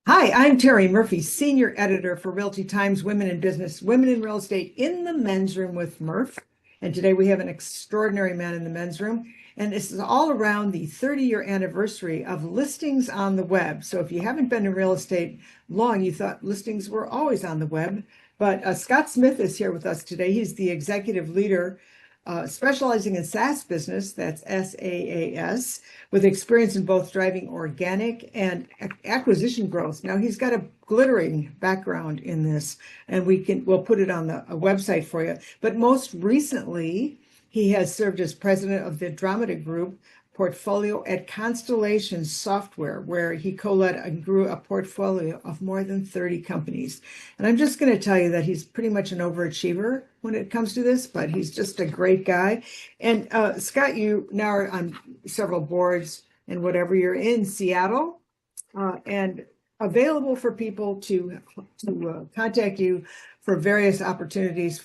Hi, I'm Terry Murphy, Senior Editor for Realty Times Women in Business, Women in Real Estate in the Men's Room with Murph. And today we have an extraordinary man in the men's room. And this is all around the 30-year anniversary of listings on the web. So if you haven't been in real estate long, you thought listings were always on the web. But Scott Smith is here with us today. He's the executive leader specializing in SaaS business, that's SaaS, with experience in both driving organic and acquisition growth. Now he's got a glittering background in this, and we'll put it on a website for you. But most recently, he has served as president of the Andromeda Group portfolio at Constellation Software, where he co-led and grew a portfolio of more than 30 companies. And I'm just going to tell you that he's pretty much an overachiever when it comes to this, but he's just a great guy. And Scott, you now are on several boards and whatever. You're in Seattle and available for people to contact you for various opportunities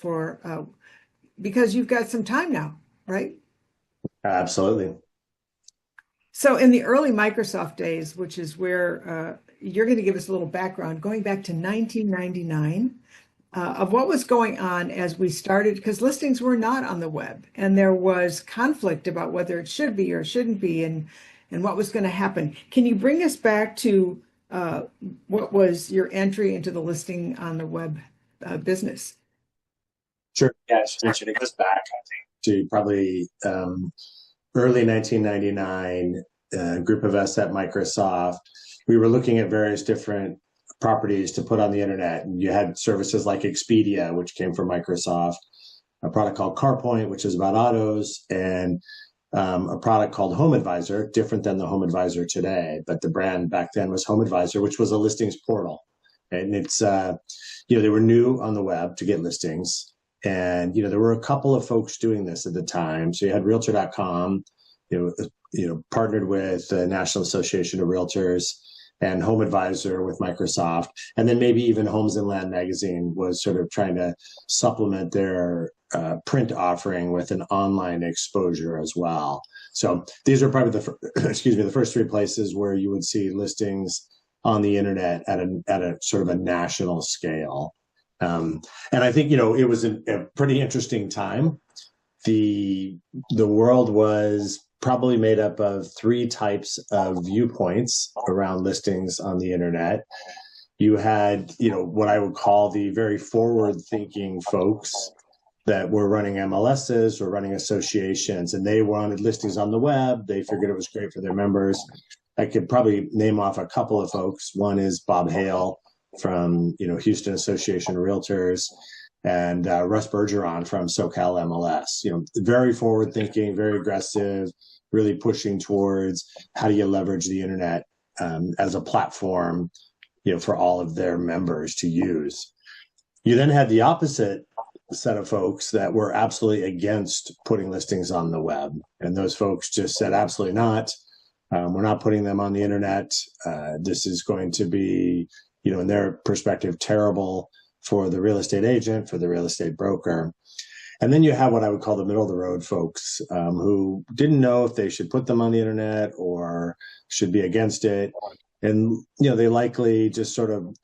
because you've got some time now, right? Absolutely. So in the early Microsoft days, which is where you're going to give us a little background, going back to 1999, of what was going on as we started, because listings were not on the web, and there was conflict about whether it should be or shouldn't be, and what was going to happen. Can you bring us back to what was your entry into the listing on the web business? Sure. Yeah, as you mentioned, it goes back, I think, to probably early 1999, group of us at Microsoft. We were looking at various different properties to put on the internet. And you had services like Expedia, which came from Microsoft, a product called CarPoint, which is about autos, and a product called Home Advisor, different than the Home Advisor today. But the brand back then was Home Advisor, which was a listings portal. And it's, they were new on the web to get listings. And, there were a couple of folks doing this at the time. So you had Realtor.com, partnered with the National Association of Realtors and Home Advisor with Microsoft. And then maybe even Homes and Land Magazine was sort of trying to supplement their print offering with an online exposure as well. So these are probably the first three places where you would see listings on the internet at a sort of a national scale. And I think, it was a pretty interesting time. The world was probably made up of three types of viewpoints around listings on the internet. You had, what I would call the very forward-thinking folks that were running MLSs or running associations, and they wanted listings on the web. They figured it was great for their members. I could probably name off a couple of folks. One is Bob Hale from Houston Association of Realtors, and Russ Bergeron from SoCal MLS. Very forward thinking, very aggressive, really pushing towards how do you leverage the internet as a platform, for all of their members to use. You then had the opposite set of folks that were absolutely against putting listings on the web, and those folks just said absolutely not. We're not putting them on the internet. This is going to be, in their perspective, terrible for the real estate agent, for the real estate broker. And then you have what I would call the middle of the road folks who didn't know if they should put them on the internet or should be against it. And, they likely just sort of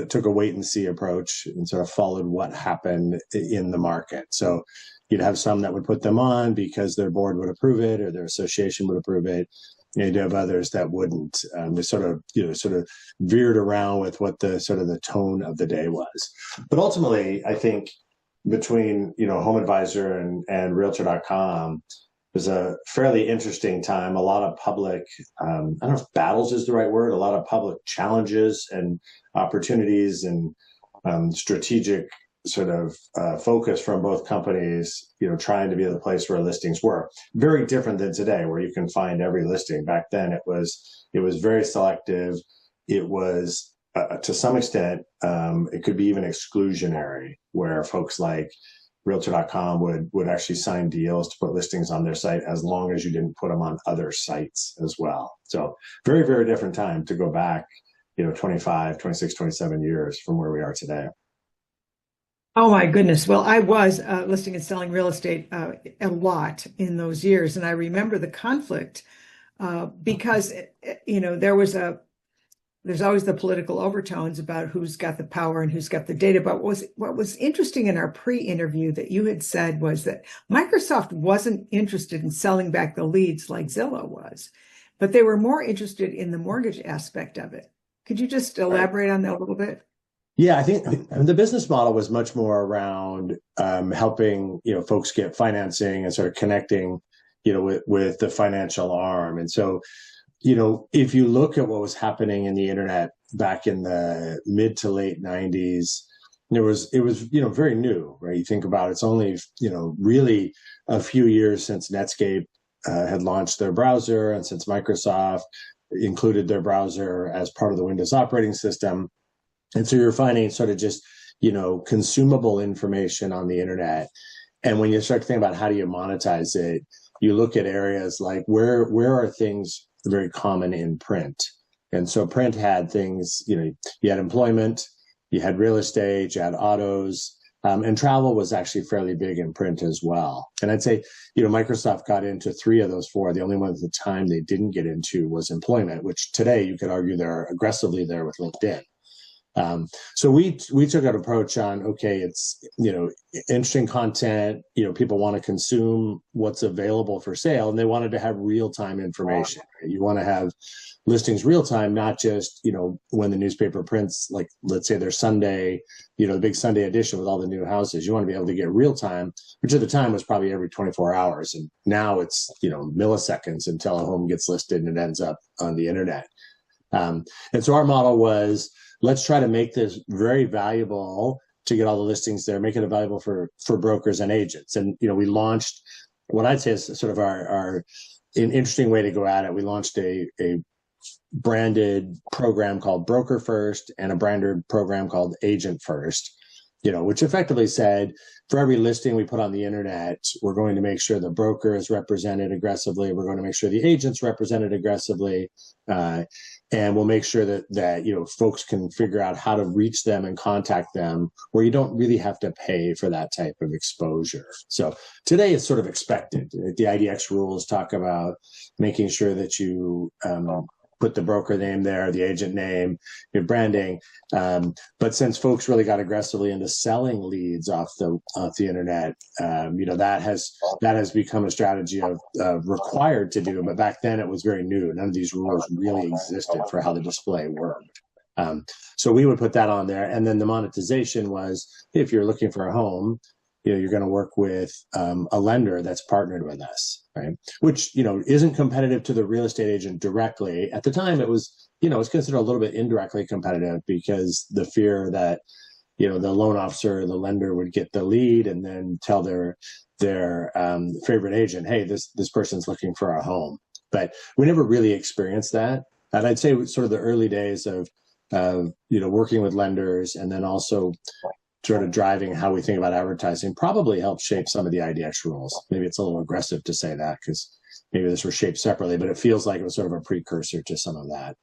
took a wait and see approach and sort of followed what happened in the market. So you'd have some that would put them on because their board would approve it or their association would approve it. You'd have others that wouldn't. They sort of veered around with what the sort of the tone of the day was. But ultimately, I think between Home Advisor and Realtor.com was a fairly interesting time. A lot of public, I don't know if battles is the right word. A lot of public challenges and opportunities and strategic sort of focus from both companies, trying to be the place where listings were. Very different than today, where you can find every listing. Back then, it was very selective. It was, to some extent, it could be even exclusionary, where folks like Realtor.com would actually sign deals to put listings on their site as long as you didn't put them on other sites as well. So very, very different time to go back, 25, 26, 27 years from where we are today. Oh my goodness. Well, I was listing and selling real estate a lot in those years. And I remember the conflict because, there was there's always the political overtones about who's got the power and who's got the data. But what was interesting in our pre-interview that you had said was that Microsoft wasn't interested in selling back the leads like Zillow was, but they were more interested in the mortgage aspect of it. Could you just elaborate on that a little bit? Yeah, I think the business model was much more around helping, folks get financing and sort of connecting, with the financial arm. And so, if you look at what was happening in the internet back in the mid to late 90s, it was, very new, right? You think about it, it's only, really a few years since Netscape had launched their browser and since Microsoft included their browser as part of the Windows operating system. And so you're finding sort of just, consumable information on the internet. And when you start to think about how do you monetize it, you look at areas like where are things very common in print. And so print had things, you had employment, you had real estate, you had autos, and travel was actually fairly big in print as well. And I'd say, Microsoft got into 3 of those 4. The only one at the time they didn't get into was employment, which today you could argue they're aggressively there with LinkedIn. So we took an approach on, okay, it's, interesting content, people want to consume what's available for sale, and they wanted to have real-time information. You want to have listings real-time, not just, when the newspaper prints, like, let's say their Sunday, the big Sunday edition with all the new houses. You want to be able to get real-time, which at the time was probably every 24 hours. And now it's, milliseconds until a home gets listed and it ends up on the internet. And so our model was, let's try to make this very valuable to get all the listings there, make it valuable for brokers and agents. And, we launched what I'd say is sort of an interesting way to go at it. We launched a branded program called Broker First and a branded program called Agent First, which effectively said, for every listing we put on the internet, we're going to make sure the broker is represented aggressively. We're going to make sure the agent's represented aggressively. And we'll make sure that folks can figure out how to reach them and contact them where you don't really have to pay for that type of exposure. So today it's sort of expected. The IDX rules talk about making sure that you put the broker name there, the agent name, your branding. But since folks really got aggressively into selling leads off the internet, that has become a strategy of required to do. But back then it was very new. None of these rules really existed for how the display worked. So we would put that on there. And then the monetization was, if you're looking for a home, you're going to work with a lender that's partnered with us, right? Which, isn't competitive to the real estate agent directly. At the time, it was, it's considered a little bit indirectly competitive because the fear that, the loan officer, the lender would get the lead and then tell their favorite agent, hey, this person's looking for a home. But we never really experienced that. And I'd say sort of the early days of working with lenders and then also sort of driving how we think about advertising probably helped shape some of the IDX rules. Maybe it's a little aggressive to say that because maybe this was shaped separately, but it feels like it was sort of a precursor to some of that.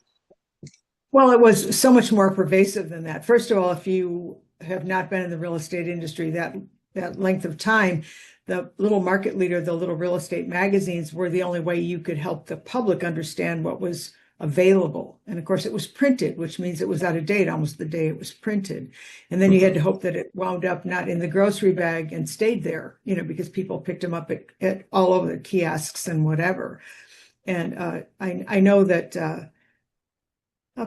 Well, it was so much more pervasive than that. First of all, if you have not been in the real estate industry that length of time, the little market leader, the little real estate magazines were the only way you could help the public understand what was available. And of course, it was printed, which means it was out of date almost the day it was printed. And then you had to hope that it wound up not in the grocery bag and stayed there, because people picked them up at all over the kiosks and whatever. And I know that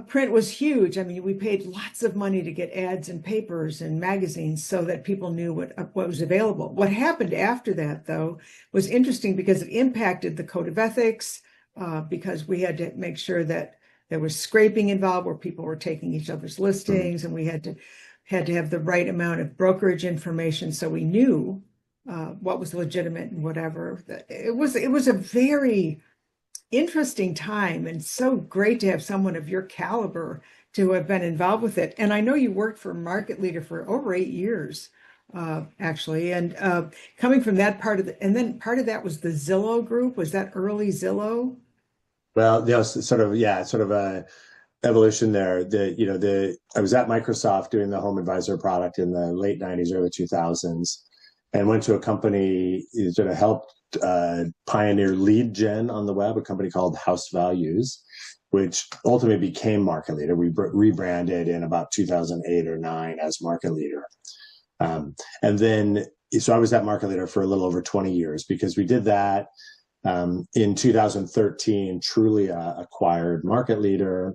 print was huge. I mean, we paid lots of money to get ads in papers and magazines so that people knew what was available. What happened after that, though, was interesting because it impacted the code of ethics, because we had to make sure that there was scraping involved where people were taking each other's listings, and we had to have the right amount of brokerage information so we knew what was legitimate and whatever. It was a very interesting time, and so great to have someone of your caliber to have been involved with it. And I know you worked for Market Leader for over 8 years, actually, and coming from that part of and then part of that was the Zillow group. Was that early Zillow? Well, sort of a evolution there. I was at Microsoft doing the Home Advisor product in the late 90s, early 2000s, and went to a company that helped pioneer lead gen on the web, a company called House Values, which ultimately became Market Leader. We rebranded in about 2008 or 9 as Market Leader. And then, so I was at Market Leader for a little over 20 years because we did that. In 2013, Trulia acquired Market Leader.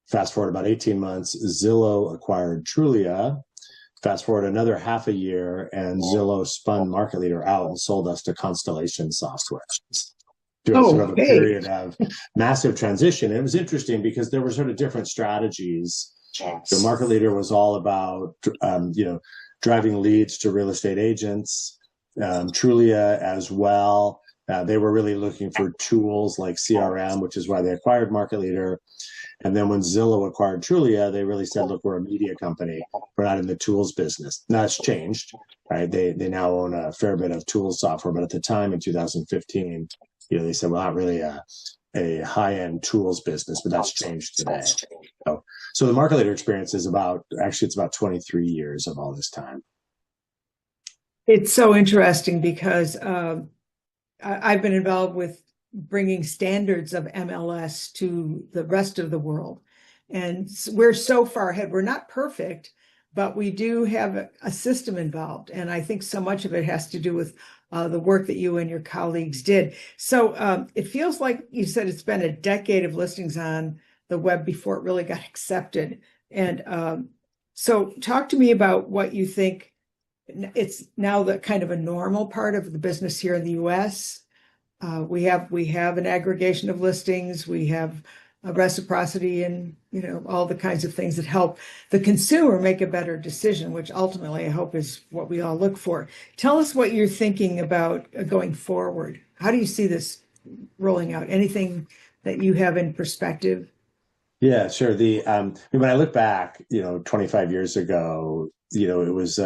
Fast forward about 18 months, Zillow acquired Trulia. Fast forward another half a year, and Zillow spun Market Leader out and sold us to Constellation Software. Through sort of a period of massive transition. It was interesting because there were sort of different strategies. So Market Leader was all about, driving leads to real estate agents. Trulia as well. They were really looking for tools like CRM, which is why they acquired Market Leader. And then when Zillow acquired Trulia, they really said, look, we're a media company. We're not in the tools business. Now it's changed, right? They now own a fair bit of tools software. But at the time in 2015, they said, well, not really a high-end tools business, but that's changed today. So the Market Leader experience is about 23 years of all this time. It's so interesting because I've been involved with bringing standards of MLS to the rest of the world. And we're so far ahead. We're not perfect, but we do have a system involved. And I think so much of it has to do with the work that you and your colleagues did. So it feels like you said it's been a decade of listings on the web before it really got accepted. And so talk to me about what you think it's now the kind of a normal part of the business here in the US. We have an aggregation of listings. We have a reciprocity and, all the kinds of things that help the consumer make a better decision, which ultimately I hope is what we all look for. Tell us what you're thinking about going forward. How do you see this rolling out? Anything that you have in perspective? Yeah, sure. When I look back, 25 years ago, it was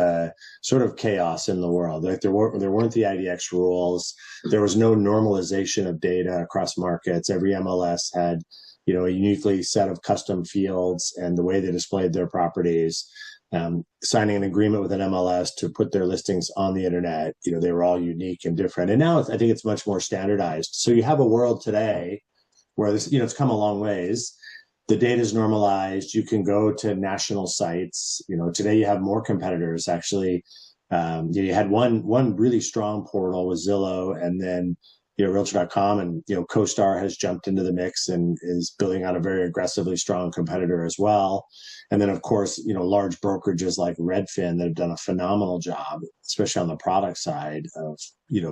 sort of chaos in the world. Like there weren't the IDX rules. There was no normalization of data across markets. Every MLS had, a uniquely set of custom fields and the way they displayed their properties. Signing an agreement with an MLS to put their listings on the internet, they were all unique and different. And now I think it's much more standardized. So you have a world today where this, it's come a long ways. The data is normalized. You can go to national sites. Today you have more competitors. Actually, you had one really strong portal with Zillow, and then Realtor.com, and CoStar has jumped into the mix and is building out a very aggressively strong competitor as well. And then of course, large brokerages like Redfin that have done a phenomenal job, especially on the product side of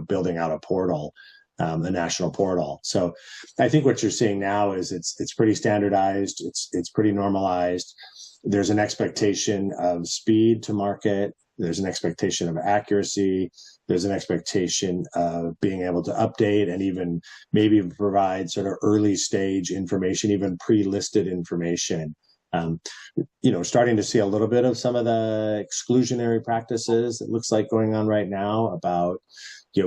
building out a portal. The national portal. So I think what you're seeing now is it's pretty standardized. It's pretty normalized. There's an expectation of speed to market. There's an expectation of accuracy. There's an expectation of being able to update and even maybe provide sort of early stage information, even pre-listed information. Starting to see a little bit of some of the exclusionary practices it looks like going on right now about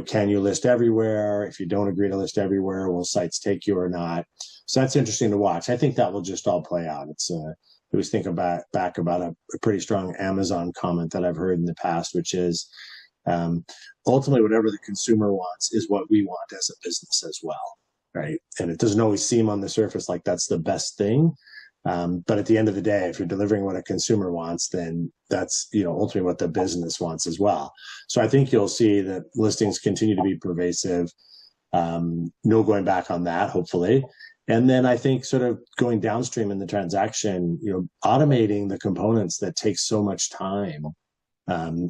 can you list everywhere? If you don't agree to list everywhere, will sites take you or not? So that's interesting to watch. I think that will just all play out. I was thinking back about a pretty strong Amazon comment that I've heard in the past, which is ultimately whatever the consumer wants is what we want as a business as well, right? And it doesn't always seem on the surface like that's the best thing. But at the end of the day, if you're delivering what a consumer wants, then that's, ultimately what the business wants as well. So I think you'll see that listings continue to be pervasive. No going back on that, hopefully. And then I think sort of going downstream in the transaction, automating the components that take so much time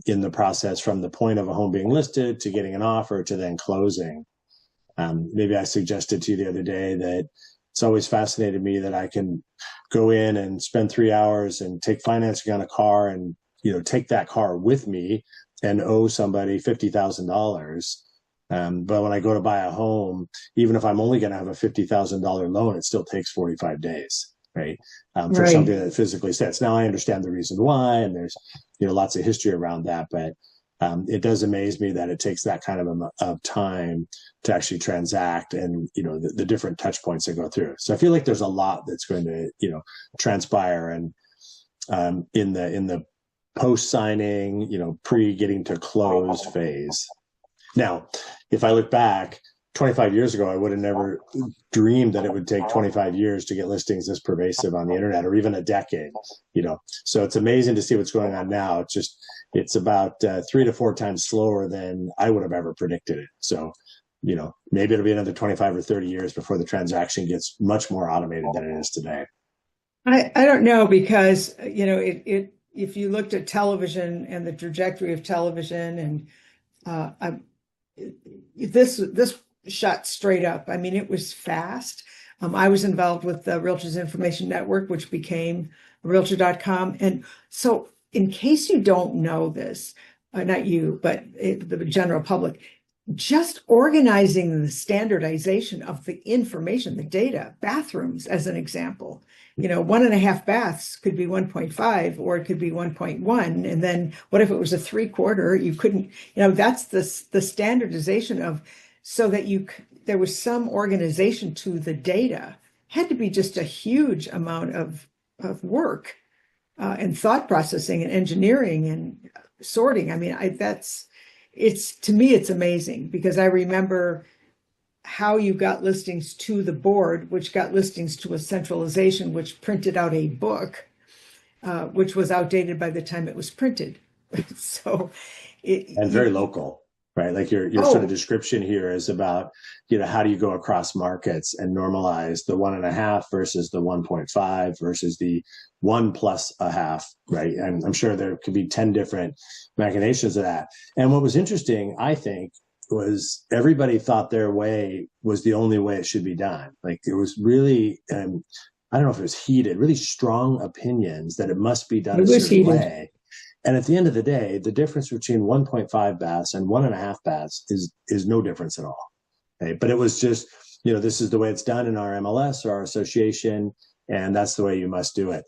in the process from the point of a home being listed to getting an offer to then closing. Maybe I suggested to you the other day that it's always fascinated me that I can go in and spend 3 hours and take financing on a car and, take that car with me and owe somebody $50,000. But when I go to buy a home, even if I'm only going to have a $50,000 loan, it still takes 45 days, right? For something that physically sits. Now I understand the reason why, and there's, lots of history around that, but it does amaze me that it takes that kind of time to actually transact and, the different touch points that go through. So I feel like there's a lot that's going to, transpire and in the post signing, pre getting to close phase. Now, if I look back 25 years ago, I would have never dreamed that it would take 25 years to get listings this pervasive on the internet, or even a decade, So it's amazing to see what's going on now. It's about 3 to 4 times slower than I would have ever predicted it. So, maybe it'll be another 25 or 30 years before the transaction gets much more automated than it is today. I don't know, because if you looked at television and the trajectory of television, and this shot straight up. I mean, it was fast. I was involved with the Realtors Information Network, which became Realtor.com. And so, in case you don't know this, not you, but the general public, just organizing the standardization of the information, the data, bathrooms, as an example. 1.5 baths could be 1.5, or it could be 1.1. And then what if it was a 3/4? You couldn't, that's the standardization of, so that there was some organization to the data. Had to be just a huge amount of work and thought processing and engineering and sorting. I mean, to me, it's amazing, because I remember how you got listings to the board, which got listings to a centralization, which printed out a book, which was outdated by the time it was printed. So, and very local, right? Like your sort of description here is about, how do you go across markets and normalize the 1.5 versus the 1.5 versus the 1 plus a half, right? And I'm sure there could be 10 different machinations of that. And what was interesting, I think, was everybody thought their way was the only way it should be done. Like, there was really, I don't know if it was heated, really strong opinions that it must be done a certain way. And at the end of the day, the difference between 1.5 baths and 1.5 baths is no difference at all. Okay? But it was just, this is the way it's done in our MLS or our association, and that's the way you must do it.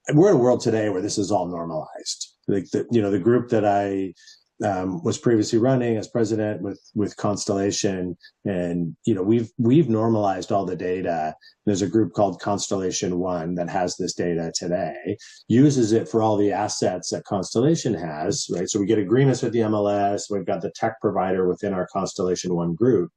And we're in a world today where this is all normalized. Like the group that I was previously running as president with Constellation, and we've normalized all the data. There's a group called Constellation One that has this data today, uses it for all the assets that Constellation has, right? So we get agreements with the MLS. We've got the tech provider within our Constellation One group,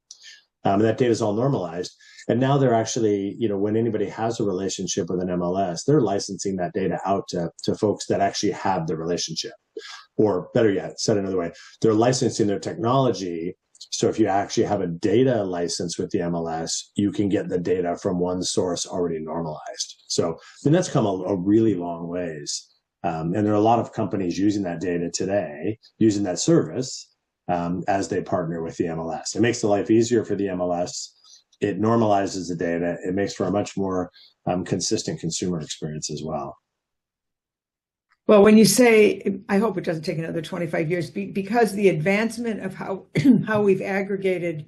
and that data is all normalized. And now they're actually, when anybody has a relationship with an MLS, they're licensing that data out to folks that actually have the relationship. Or better yet, said another way, they're licensing their technology. So if you actually have a data license with the MLS, you can get the data from one source already normalized. So, that's come a really long ways. And there are a lot of companies using that data today, using that service as they partner with the MLS. It makes the life easier for the MLS. It normalizes the data. It makes for a much more consistent consumer experience as well. Well, when you say, I hope it doesn't take another 25 years, because the advancement of how we've aggregated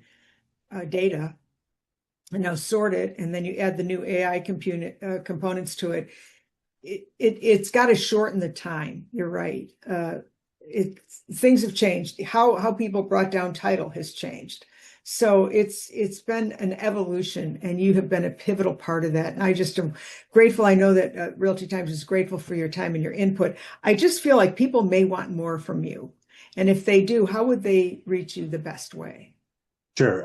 data and now sort it, and then you add the new AI components to it, it's got to shorten the time. You're right. Things have changed. How people brought down title has changed. So it's been an evolution, and you have been a pivotal part of that. And I just am grateful. I know that Realty Times is grateful for your time and your input. I just feel like people may want more from you. And if they do, how would they reach you the best way? Sure.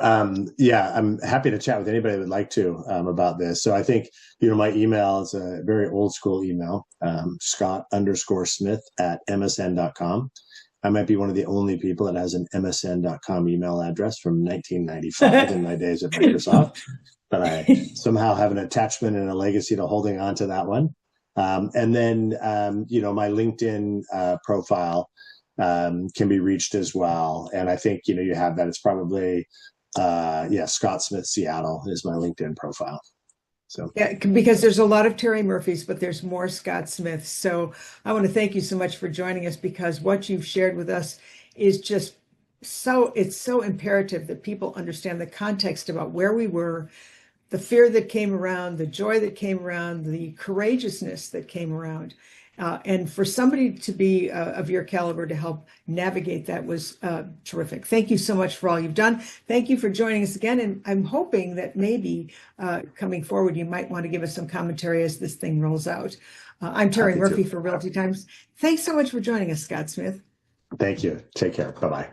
Yeah, I'm happy to chat with anybody that would like to about this. So I think, my email is a very old school email, Scott_Smith@msn.com. I might be one of the only people that has an MSN.com email address from 1995 in my days at Microsoft, but I somehow have an attachment and a legacy to holding on to that one. And then, my LinkedIn profile can be reached as well. And I think, you have that. It's probably, Scott Smith Seattle is my LinkedIn profile. So yeah, because there's a lot of Terry Murphys, but there's more Scott Smiths. So I want to thank you so much for joining us, because what you've shared with us is just it's so imperative that people understand the context about where we were, the fear that came around, the joy that came around, the courageousness that came around. And for somebody to be of your caliber to help navigate that was terrific. Thank you so much for all you've done. Thank you for joining us again. And I'm hoping that maybe coming forward, you might want to give us some commentary as this thing rolls out. I'm Terry Murphy for Realty Times. Thanks so much for joining us, Scott Smith. Thank you. Take care. Bye-bye.